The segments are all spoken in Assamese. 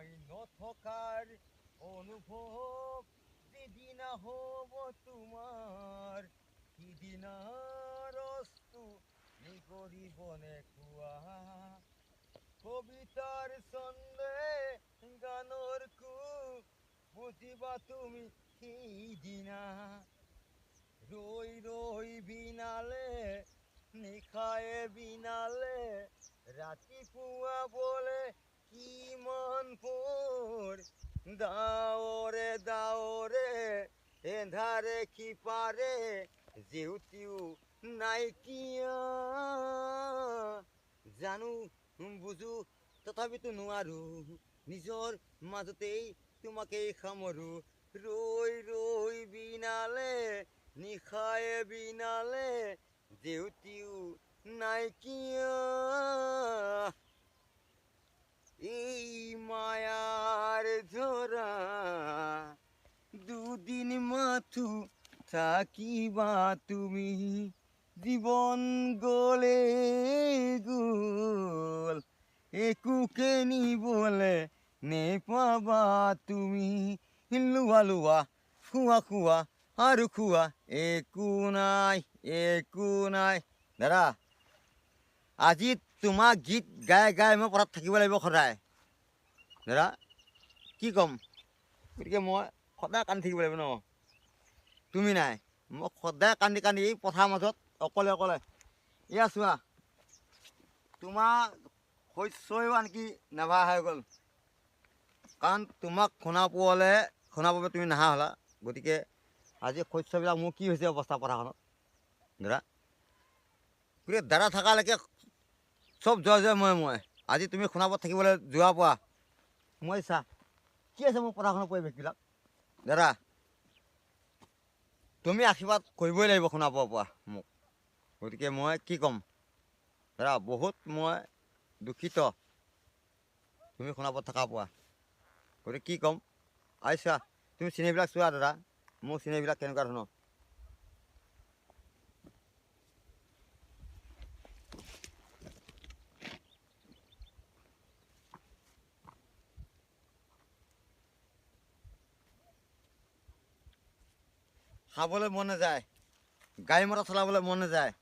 মই নথকাৰ অনুভৱ যিদিনা হ'ব তোমাৰ, সিদিনা ৰসটো নিগৰিবনে কোৱা? কবিতাৰ ছন্দে গানৰ সুৰ বুজিবা তুমি সিদিনা। ৰৈ ৰৈ বিনালে, নিশায়ে বিনালে, ৰাতিপুৱা বোলে কিমান ভোৰ। ডাৱৰে ডাৱৰে এন্ধাৰে সিপাৰে জেউতিও নাইকিয়া। জানো বুজো তথাপিতো নোৱাৰো, নিজৰ মাজতেই তোমাকেই সামৰো। ৰৈ ৰৈ বিনালে, নিশায়ে বিনালে, জেউতিও নাইকিয়া। এই মায়ার ঝরা দুদিন মাথু থাকিবা তুমি, জীবন গলে গল একোকে নিবলে নেপাবা তুমি। লুয়া লুয়া খুয়া খুয়া আৰু খুয়া, একো নাই একো নাই। দাদা, আজি তোমাক গীত গাই গাই মই পথাৰত থাকিব লাগিব সদায়। দাদা কি ক'ম, গতিকে মই সদায় কান্দি থাকিব লাগিব ন। তুমি নাই, মই সদায় কান্দি কান্দি এই পথাৰৰ মাজত অকলে অকলে। এয়া চোৱা, তোমাৰ শস্যও আনকি নাভা হৈ গ'ল, কাৰণ তোমাক শুনাবলৈ তুমি নাহা হ'লা। গতিকে আজি শস্যবিলাক মোৰ কি হৈছে অৱস্থা পথাৰখনত দাদা। গতিকে দাদা থকালৈকে চব জয় জয় মই। আজি তুমি শুনাবত থাকিবলৈ যোৱা পোৱা, মই চা কি আছে মোৰ পথাৰখনৰ পৰিৱেশবিলাক। দাদা তুমি আশীৰ্বাদ কৰিবই লাগিব শুনাব পৰা মোক। গতিকে মই কি ক'ম দাদা, বহুত মই দুখিত তুমি শুনাবত থকা পোৱা। গতিকে কি ক'ম, চোৱা তুমি চিনেৰিবিলাক চোৱা দাদা, মোৰ চিনেৰিবিলাক কেনেকুৱা ধৰণৰ। খাবলৈ মন নাযায়, গাড়ী মটৰ চলাবলৈ মন নাযায়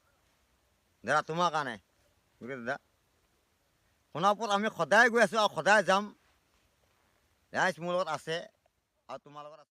দাদা তোমাৰ কাৰণে। গতিকে দাদা সোণাপুৰত আমি সদায় গৈ আছোঁ আৰু সদায় যাম। ৰাইজ মোৰ লগত আছে আৰু তোমাৰ লগত আছে।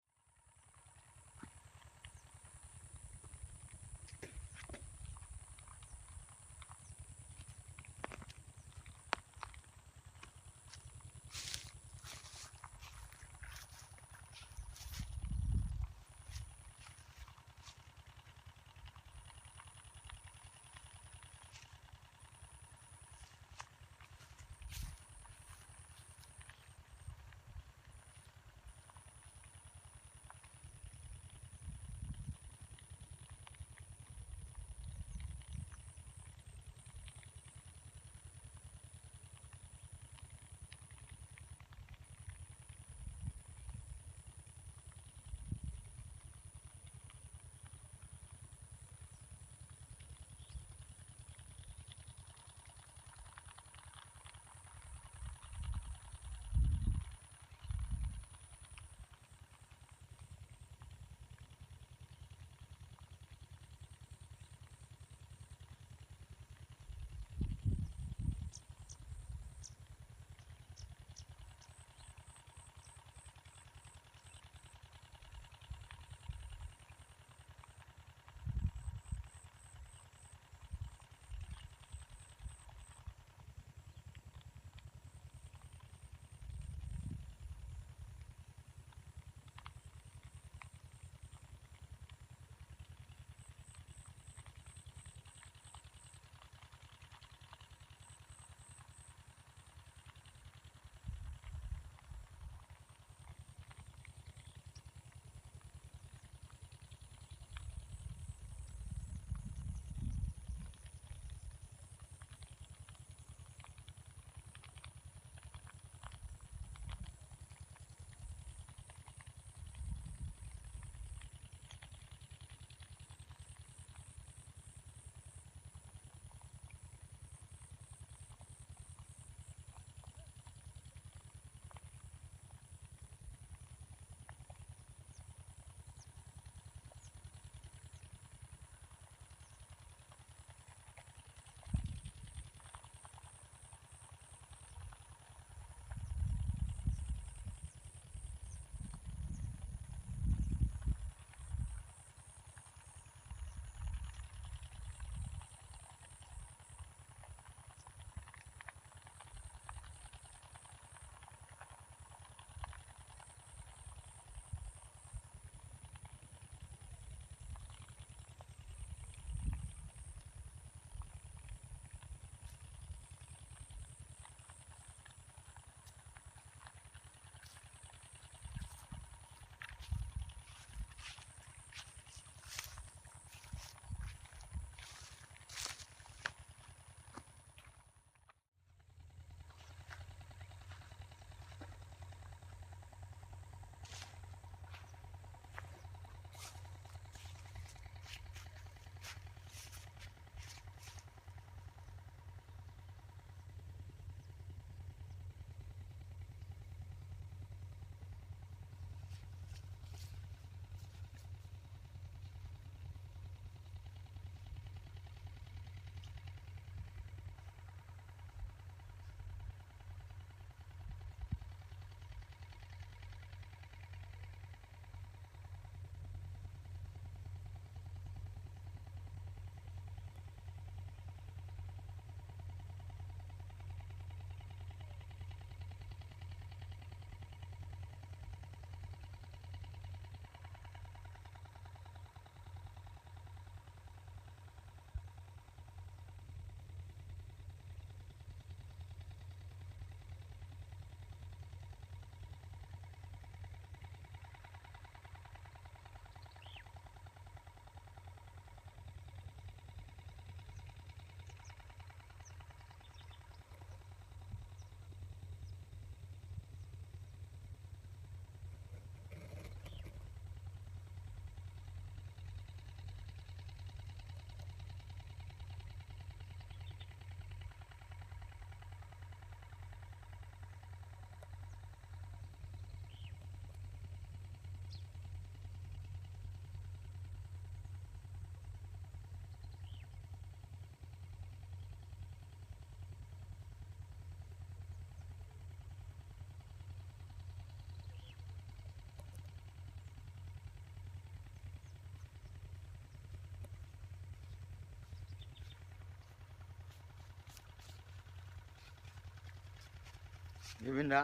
জুবিন দা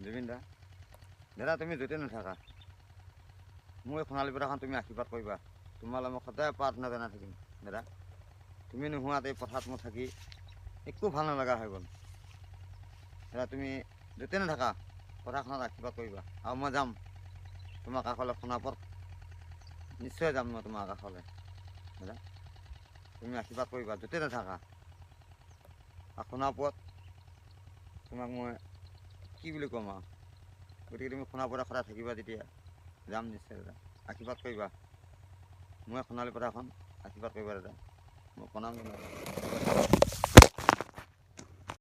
জুবিন দা দাদা তুমি য'তে নাথাকা মোৰ এই সোণালী পথাৰখন তুমি আশীৰ্বাদ কৰিবা তোমালৈ মই সদায় প্ৰাৰ্থনা জনাই থাকিম দাদা তুমি নোহোৱাত এই পথাৰত মই থাকি একো ভাল নলগা হৈ গ'ল দাদা তুমি য'তে নাথাকা পথাৰখনত আশীৰ্বাদ কৰিবা আৰু মই যাম তোমাৰ কাষলৈ সোণাপুৰত নিশ্চয় যাম মই তোমাৰ কাষলৈ দাদা তুমি আশীৰ্বাদ কৰিবা য'তে নাথাকা আৰু সোণাপুৰত তোমাক মই কি বুলি ক'ম আৰু গতিকে তুমি সোণাপুৰত সদায় থাকিবা তেতিয়া যাম নিশ্চয় দাদা আশীৰ্বাদ কৰিবা মই সোণালী পথাৰখন আশীৰ্বাদ কৰিবা দাদা মই প্ৰণাম জনাইছোঁ